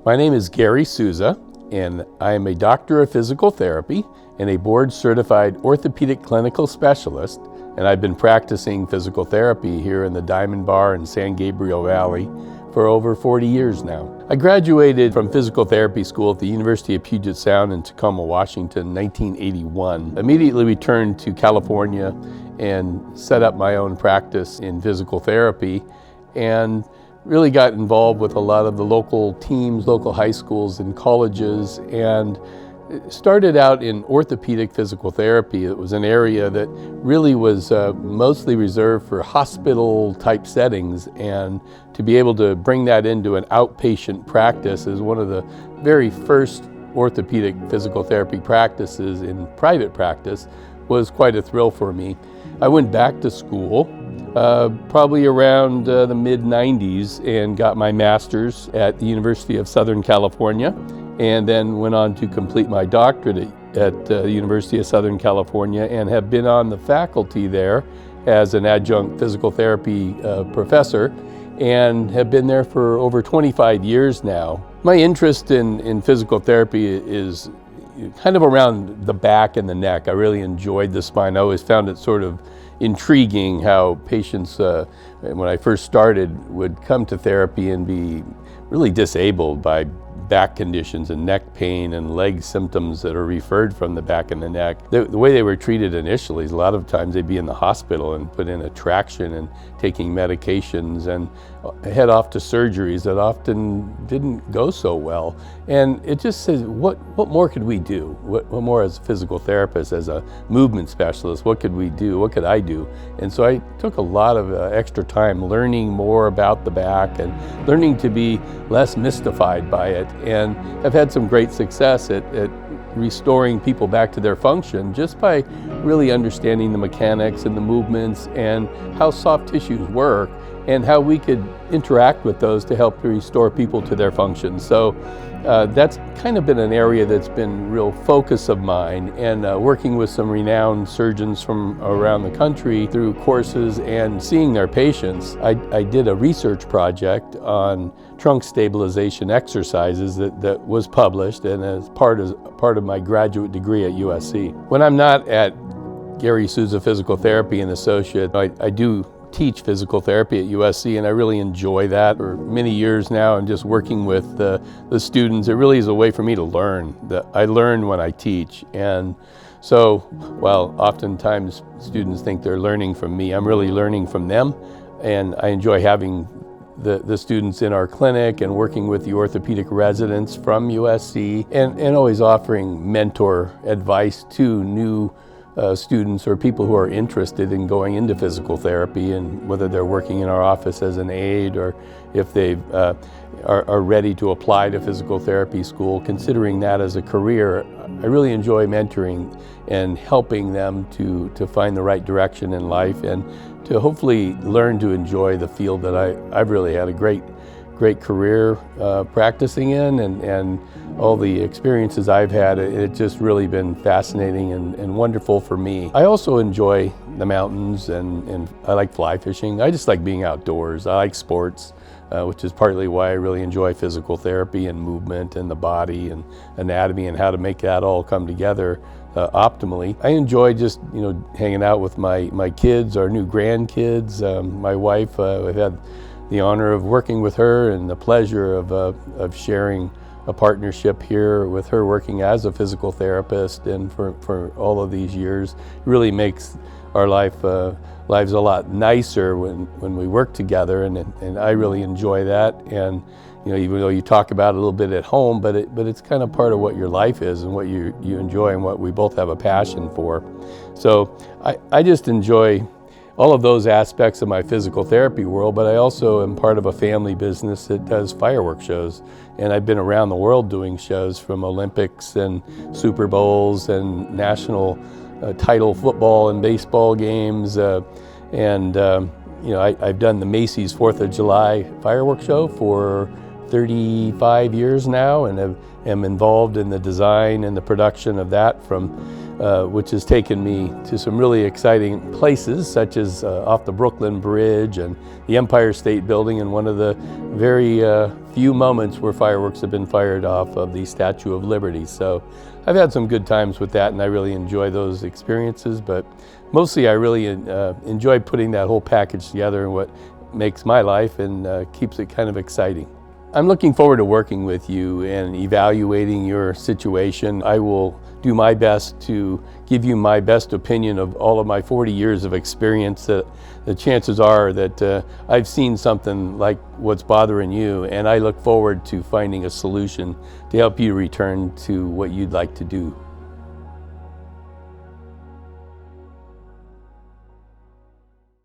My name is Gary Souza, and I am a doctor of physical therapy and a board-certified orthopedic clinical specialist, and I've been practicing physical therapy here in the Diamond Bar in San Gabriel Valley for over 40 years now. I graduated from physical therapy school at the University of Puget Sound in Tacoma, Washington in 1981. Immediately returned to California and set up my own practice in physical therapy, and really got involved with a lot of the local teams, local high schools and colleges, and started out in orthopedic physical therapy. It was an area that really was mostly reserved for hospital type settings, and to be able to bring that into an outpatient practice as one of the very first orthopedic physical therapy practices in private practice was quite a thrill for me. I went back to school probably around the mid-90s and got my master's at the University of Southern California, and then went on to complete my doctorate at the University of Southern California, and have been on the faculty there as an adjunct physical therapy professor, and have been there for over 25 years now. My interest in physical therapy is kind of around the back and the neck. I really enjoyed the spine. I always found it sort of intriguing how patients, when I first started, would come to therapy and be really disabled by back conditions and neck pain and leg symptoms that are referred from the back and the neck. The way they were treated initially is a lot of times they'd be in the hospital and put in a traction and taking medications and head off to surgeries that often didn't go so well. And it just says, what more could we do? What more as a physical therapist, as a movement specialist, what could we do? What could I do? And so I took a lot of extra time learning more about the back and learning to be less mystified by it, and have had some great success at restoring people back to their function just by really understanding the mechanics and the movements and how soft tissues work and how we could interact with those to help restore people to their function. So that's kind of been an area that's been real focus of mine, and working with some renowned surgeons from around the country through courses and seeing their patients. I did a research project on trunk stabilization exercises that was published, and as part of my graduate degree at USC. When I'm not at Gary Souza Physical Therapy and Associate, I do teach physical therapy at USC, and I really enjoy that for many years now, and just working with the students. It really is a way for me to learn. I learn when I teach, and so while oftentimes students think they're learning from me, I'm really learning from them, and I enjoy having the students in our clinic and working with the orthopedic residents from USC, and always offering mentor advice to new students or people who are interested in going into physical therapy, and whether they're working in our office as an aide or if they are ready to apply to physical therapy school, considering that as a career. I really enjoy mentoring and helping them to find the right direction in life, and to hopefully learn to enjoy the field that I've really had a great career practicing in, and all the experiences I've had. It's just really been fascinating and wonderful for me. I also enjoy the mountains, and I like fly fishing. I just like being outdoors. I like sports, which is partly why I really enjoy physical therapy and movement and the body and anatomy and how to make that all come together optimally. I enjoy just hanging out with my kids, our new grandkids. My wife, I've had the honor of working with her and the pleasure of sharing a partnership here with her, working as a physical therapist, and for all of these years. It really makes our lives a lot nicer when we work together, and I really enjoy that. And even though you talk about it a little bit at home, but it's kind of part of what your life is and what you enjoy and what we both have a passion for. So I just enjoy all of those aspects of my physical therapy world, but I also am part of a family business that does fireworks shows. And I've been around the world doing shows, from Olympics and Super Bowls and national title football and baseball games. I've done the Macy's 4th of July fireworks show for 35 years now, and am involved in the design and the production of that from which has taken me to some really exciting places, such as off the Brooklyn Bridge and the Empire State Building, and one of the very few moments where fireworks have been fired off of the Statue of Liberty. So I've had some good times with that, and I really enjoy those experiences, but mostly I really enjoy putting that whole package together and what makes my life and keeps it kind of exciting. I'm looking forward to working with you and evaluating your situation. I will do my best to give you my best opinion of all of my 40 years of experience. The chances are that I've seen something like what's bothering you, and I look forward to finding a solution to help you return to what you'd like to do.